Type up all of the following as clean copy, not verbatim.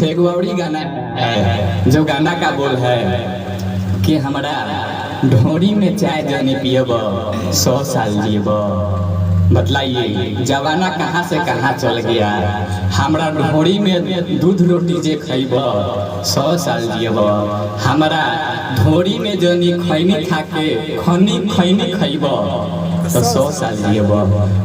फेगवाड़ी गाना है, जो गाना का बोल है कि हमारा ढोरी में चाय जानी पियब 100 साल जियब। बतलाइए जवाना कहाँ से कहाँ चल गया। हमारा ढोरी में दूध रोटी जे खैब 100 साल जियब। हमारा ढोरी में जनी खैनी खा के खैनी खैब तो 100 साल जियब।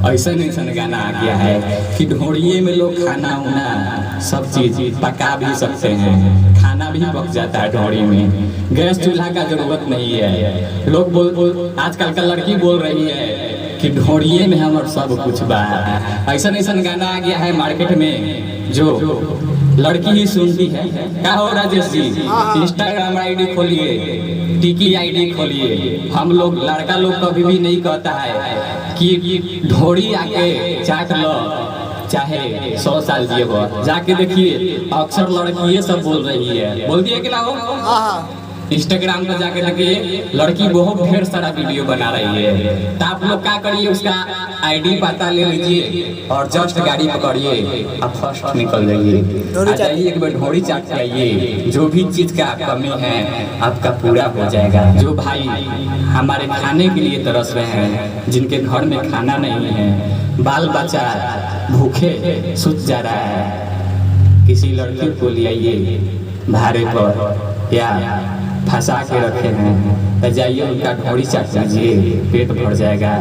ऐसा गाना आ गया है कि ढोरिए में लोग खाना उना सब चीज पका भी सकते हैं, खाना भी पक जाता है ढोरी में। गैस चूल्हा का जरूरत नहीं है। लोग बोल आजकल का लड़की बोल रही है कि ढोरिए में हमार सब कुछ बा। ऐसा गाना आ गया है मार्केट में जो लड़की ही सुनती है। क्या हो राजेश जी, इंस्टाग्राम आईडी खोलिए, टिकी आईडी खोलिए। हम लोग लड़का लोग कभी भी नहीं कहता है कि ढोरी आके चाट लो चाहे 100 साल जिए। जाके देखिए अक्सर लड़की ये सब बोल रही है, बोल दिए कि ना हो। इंस्टाग्राम पर जाके देखिए लड़की बहुत ढेर सारा वीडियो बना रही है। तो आप लोग क्या करिए, उसका आईडी पता ले लीजिए और जस्ट गाड़ी पकड़िए, आप फर्स्ट निकल जाइए। एक बार ढोरी चाट आइए, जो भी चीज का कमी है आपका पूरा हो जाएगा। जो भाई हमारे खाने के लिए तरस रहे हैं, जिनके घर में खाना नहीं है, बाल बच्चा भूखे सुत जा रहा है, किसी लड़की को ले आइए भाड़े पर या फंसा के रखे हैं तो जाइए उनका ढोरी चाट दीजिए, पेट भर जाएगा।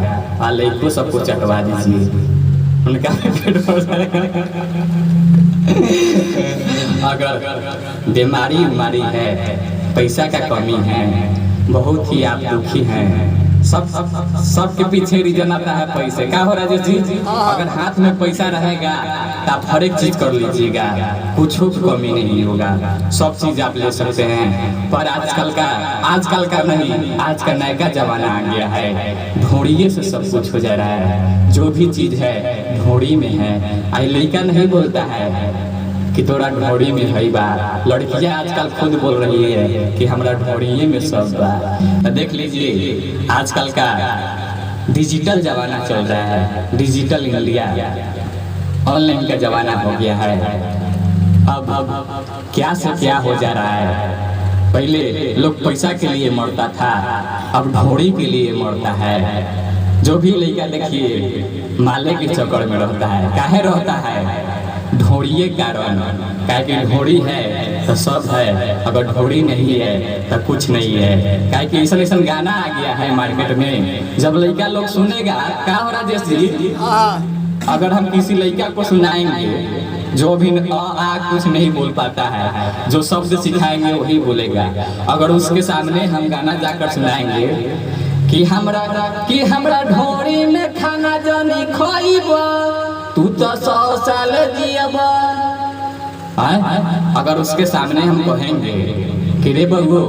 और लड़कों सबको चटवा दीजिए, उनका पेट भर जाएगा। अगर बीमारी उमारी है, पैसा का कमी है, बहुत ही आप दुखी हैं, सबके पीछे रीजन आता है पैसे। क्या हो राजेश जी, अगर हाथ में पैसा रहेगा तो आप हर एक चीज कर लीजिएगा, कुछ कमी नहीं होगा, सब चीज आप ले सकते हैं। पर आजकल का नहीं, आज का नया जमाना आ गया है, ढोरिए से सब कुछ हो जा रहा है। जो भी चीज है ढोरी में है। आई लड़का नहीं बोलता है कि तोरा ढोरी में है बा, लड़कियां आजकल खुद बोल रही है कि हमारा ढोरिए में सब बा। तो देख लीजिए आजकल का डिजिटल जमाना चल रहा है, डिजिटल इंडिया, ऑनलाइन का जमाना हो गया है। अब क्या से क्या हो जा रहा है। पहले लोग पैसा के लिए मरता था, अब ढोरी के लिए मरता है। जो भी लड़का देखिए माले के चक्कर में रहता है। काहे रहता है? ढोरिए कारण। क्या ढोरी है तो सब है, अगर ढोरी नहीं है तो कुछ नहीं है। क्या ऐसा गाना आ गया है मार्केट में, जब लड़का लोग सुनेगा। क्या हो राजेश जी, अगर हम किसी लड़का को सुनाएंगे जो भी कुछ नहीं बोल पाता है, जो शब्द सिखाएंगे वही बोलेगा। अगर उसके सामने हम गाना जाकर सुनाएंगे कि हमरा ढोरी में खाना जानी खोइब तू तो 100 साल जियब। अगर उसके सामने हम कहेंगे कि रे बबू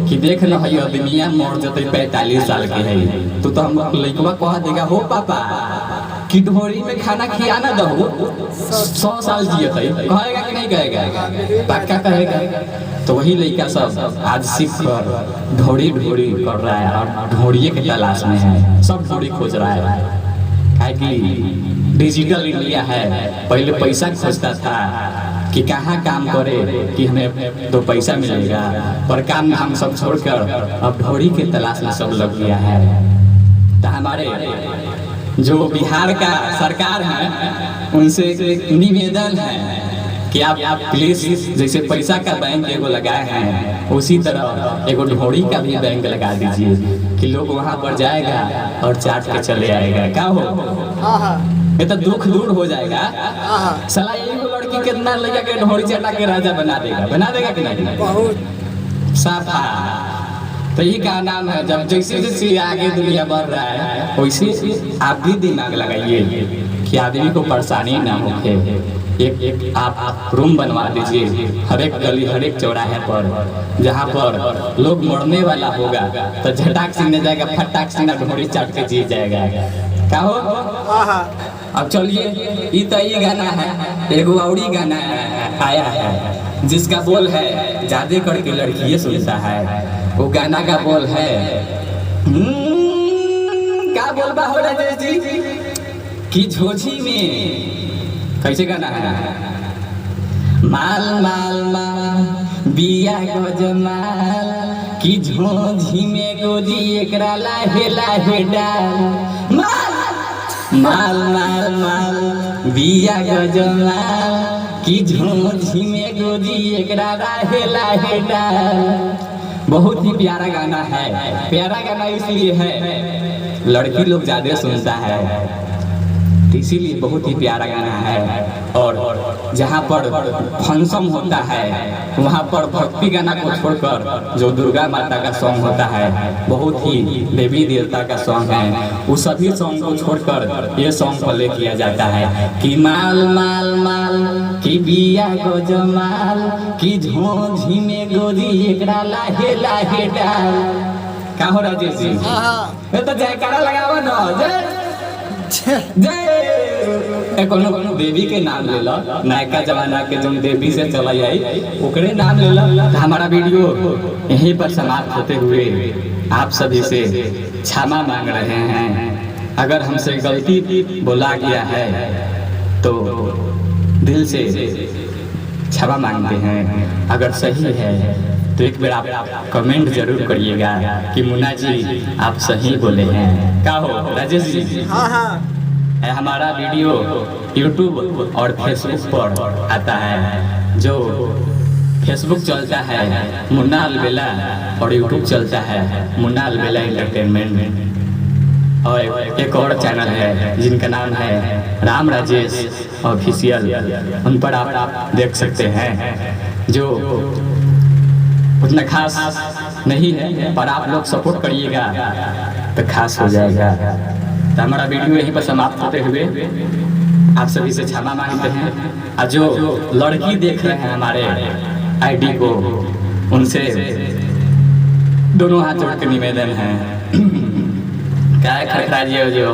कि देख न है दुनिया मर जते 45 साल के है, तो हम लड़कवा कह देगा हो पापा कि ढोरी में खाना खिया ना दो 100 साल जियते। कहेगा कि नहीं कहेगा? पक्का कहेगा। तो वही लड़का सब आज सीख कर ढोरी कर रहा है और ढोरिए के तलाश में है, सब ढोरी खोज रहा है। कि डिजिटल इंडिया है, पहले पैसा खोजता था कि कहाँ काम करे कि हमें 2 पैसा मिलेगा, पर काम हम सब छोड़कर अब ढोरी के तलाश में सब लग गया है। तो हमारे जो बिहार का सरकार है उनसे निवेदन है कि आप प्लीज जैसे पैसा का बैंक एगो लगाए हैं, उसी तरह एगो ढोरी का भी बैंक लगा दीजिए कि लोग वहाँ पर जाएगा और चाट के चले आएगा। क्या हो, ये तो दुख दूर हो जाएगा। साला एगो लड़की कितना लड़का के ढोरी चटा के राजा बना देगा कि नहीं? साफा। तो यही का नाम है, जब जैसे आगे दुनिया बढ़ रहा है वैसे आप भी दिमाग लगाइए कि आदमी को परेशानी ना होके। एक आप रूम बनवा दीजिए हर एक गली हर एक चौराहे पर, जहाँ पर लोग मरने वाला होगा तो झटाक से न जाएगा, फटाक से न ढोरी चाट के जी जाएगा। क्या हो? अब चलिए ये गाना है, एगो औरी गाना आया है जिसका बोल है ज्यादा करके लड़कियां सुनता है। वो गाना का बोल है क्या बोल बा हो राजेश जी कि झोझी में कैसे गाना है, माल माल माल बिया गजमाल कि झोझी में गोजी एकरा लाहे लाहे डाल। माल माल माल माल बिया गजमाल कि झोझी में गोजी एकरा लाहे लाहे डाल। बहुत ही प्यारा गाना है। प्यारा गाना इसलिए है लड़की लोग ज्यादा सुनता है, इसीलिए बहुत ही प्यारा गाना है। और जहाँ पर फंक्शन होता है वहाँ पर भक्ति गाना को छोड़कर जो दुर्गा माता का सॉन्ग होता है, बहुत ही देवी देवता का सॉन्ग है, उस सभी सॉन्ग को छोड़कर ये सॉन्ग प्ले किया जाता है कि माल माल माल कि बिया गजमाल कि झोझी में गोजी एकरा लाहे लाहे डाल। का हो राजेश जी? तो जयकारा लगावा ना, जय कोनो कोनो देवी के नाम ले लो, नयका जमाना के जो देवी से चला आई ओकरे नाम ले लो। हमारा वीडियो यहीं पर समाप्त होते हुए आप सभी से क्षमा मांग रहे हैं। अगर हमसे गलती बोला गया है तो दिल से क्षमा मांगते हैं। अगर सही है तो एक बार आप कमेंट जरूर करिएगा कि मुन्ना जी आप सही बोले हैं। क्या हो राजेश जी? हाँ हाँ। हमारा वीडियो YouTube और Facebook पर आता है। जो Facebook चलता है मुन्ना अलबेला और YouTube चलता है मुन्ना अलबेला एंटरटेनमेंट। और एक और चैनल है जिनका नाम है राम राजेश ऑफिशियल, उन पर आप देख सकते हैं। जो उतना खास नहीं है पर आप लोग सपोर्ट करिएगा तो खास हो जाएगा। तो हमारा वीडियो यहीं पर समाप्त होते हुए आप सभी से क्षमा मांगते हैं। और जो लड़की देख रहे हैं हमारे आईडी को, उनसे दोनों हाथ जोड़ के निवेदन है, क्या है खड़खड़ाजिए जो,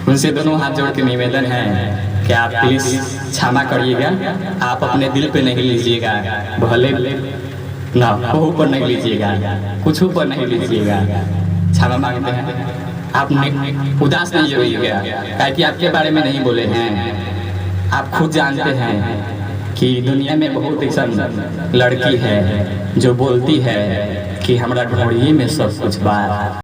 उनसे दोनों हाथ जोड़ के निवेदन है कि आप प्लीज क्षमा करिएगा। आप अपने दिल पे नहीं लीजिएगा, भले ना बहू पर नहीं लीजिएगा, कुछ पर नहीं लीजिएगा। क्षमा मांगते हैं। आप उदास नहीं होइएगा, क्योंकि आपके बारे में नहीं बोले हैं। आप खुद जानते हैं कि दुनिया में बहुत ऐसा लड़की है जो बोलती है कि हमारा ढोड़िए में सब कुछ बा।